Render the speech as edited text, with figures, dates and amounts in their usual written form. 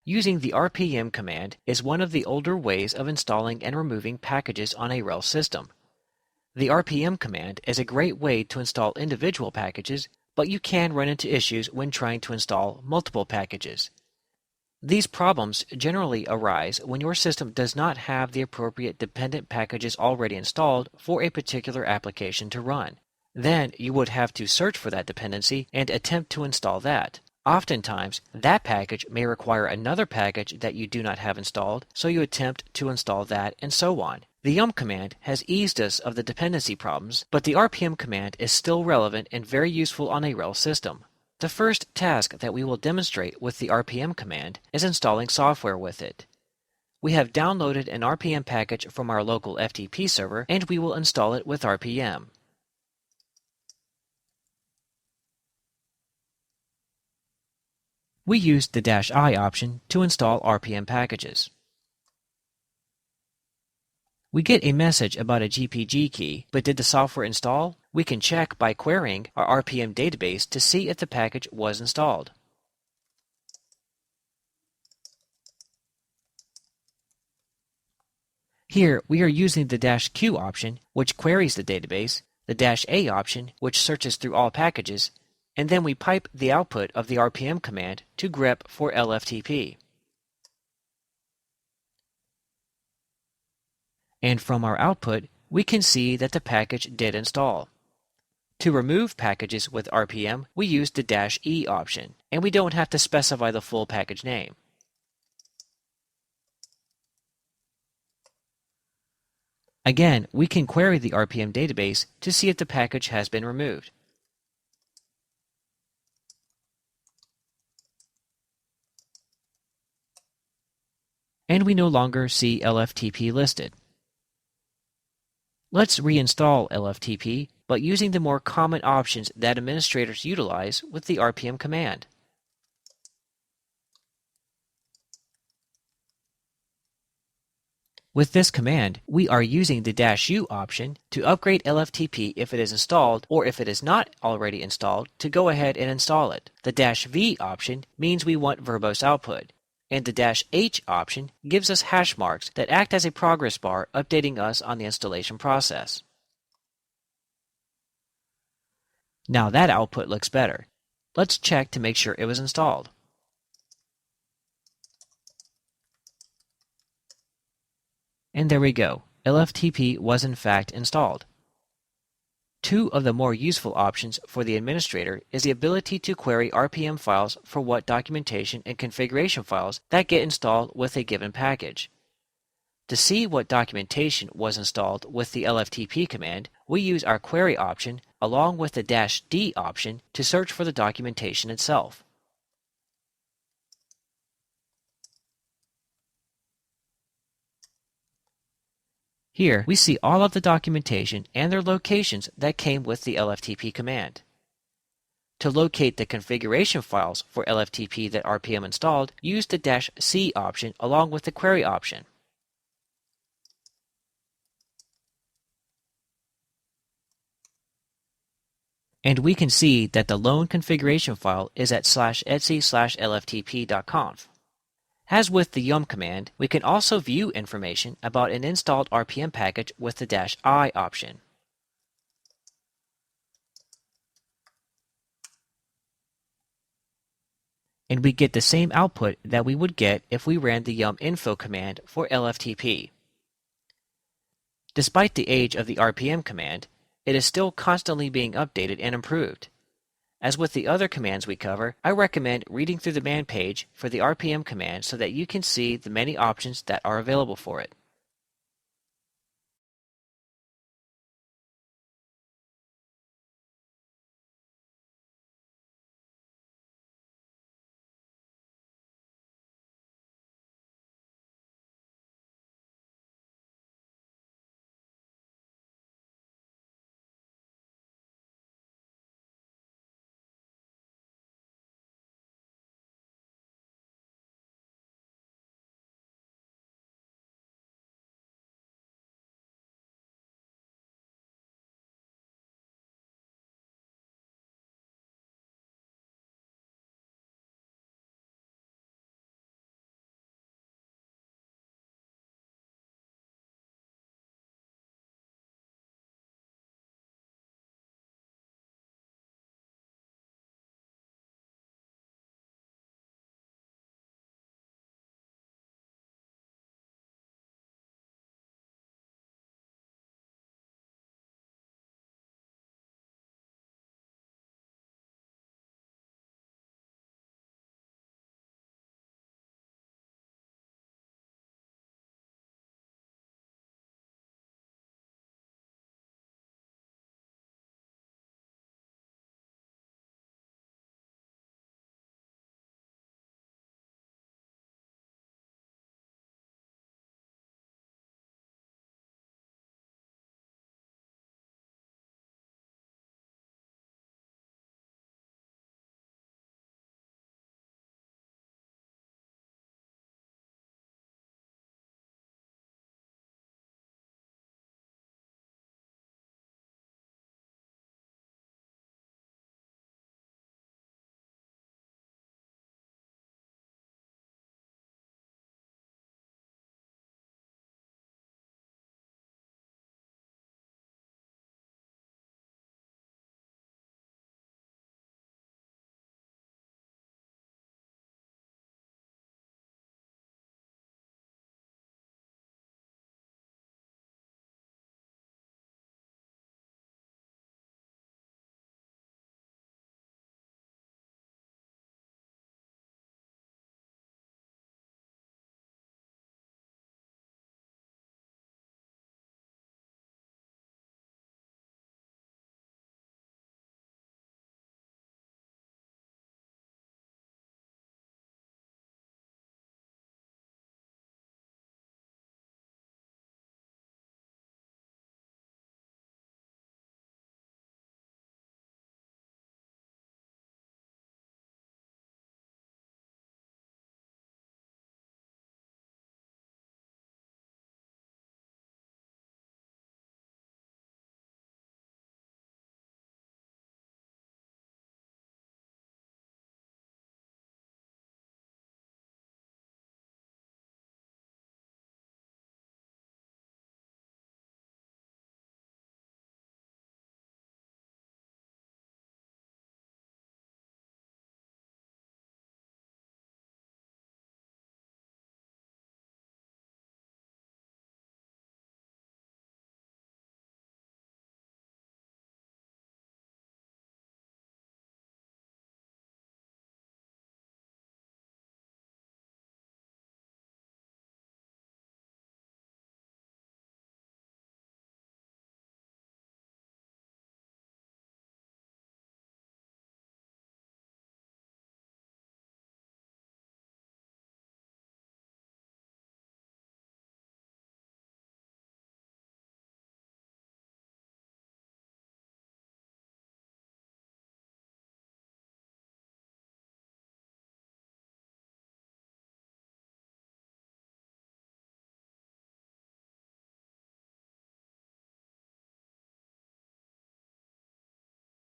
Using the RPM command is one of the older ways of installing and removing packages on a RHEL system. The RPM command is a great way to install individual packages, but you can run into issues when trying to install multiple packages. These problems generally arise when your system does not have the appropriate dependent packages already installed for a particular application to run. Then you would have to search for that dependency and attempt to install that. Oftentimes, that package may require another package that you do not have installed, so you attempt to install that, and so on. The yum command has eased us of the dependency problems, but the RPM command is still relevant and very useful on a RHEL system. The first task that we will demonstrate with the RPM command is installing software with it. We have downloaded an RPM package from our local FTP server, and we will install it with RPM. We used the -I option to install RPM packages. We get a message about a GPG key, but did the software install? We can check by querying our RPM database to see if the package was installed. Here we are using the -Q option, which queries the database, the -A option, which searches through all packages, and then we pipe the output of the RPM command to grep for LFTP. And from our output, we can see that the package did install. To remove packages with RPM, we use the -E option, and we don't have to specify the full package name. Again, we can query the RPM database to see if the package has been removed. And we no longer see LFTP listed. Let's reinstall LFTP, but using the more common options that administrators utilize with the RPM command. With this command, we are using the -U option to upgrade LFTP if it is installed, or if it is not already installed, to go ahead and install it. The -V option means we want verbose output, and the -H option gives us hash marks that act as a progress bar updating us on the installation process. Now that output looks better. Let's check to make sure it was installed. And there we go. LFTP was in fact installed. Two of the more useful options for the administrator is the ability to query RPM files for what documentation and configuration files that get installed with a given package. To see what documentation was installed with the LFTP command, we use our query option along with the -D option to search for the documentation itself. Here we see all of the documentation and their locations that came with the LFTP command. To locate the configuration files for LFTP that RPM installed, use the -C option along with the query option. And we can see that the lone configuration file is at /etc/lftp.conf. As with the yum command, we can also view information about an installed RPM package with the -I option. And we get the same output that we would get if we ran the yum info command for LFTP. Despite the age of the RPM command, it is still constantly being updated and improved. As with the other commands we cover, I recommend reading through the man page for the RPM command so that you can see the many options that are available for it.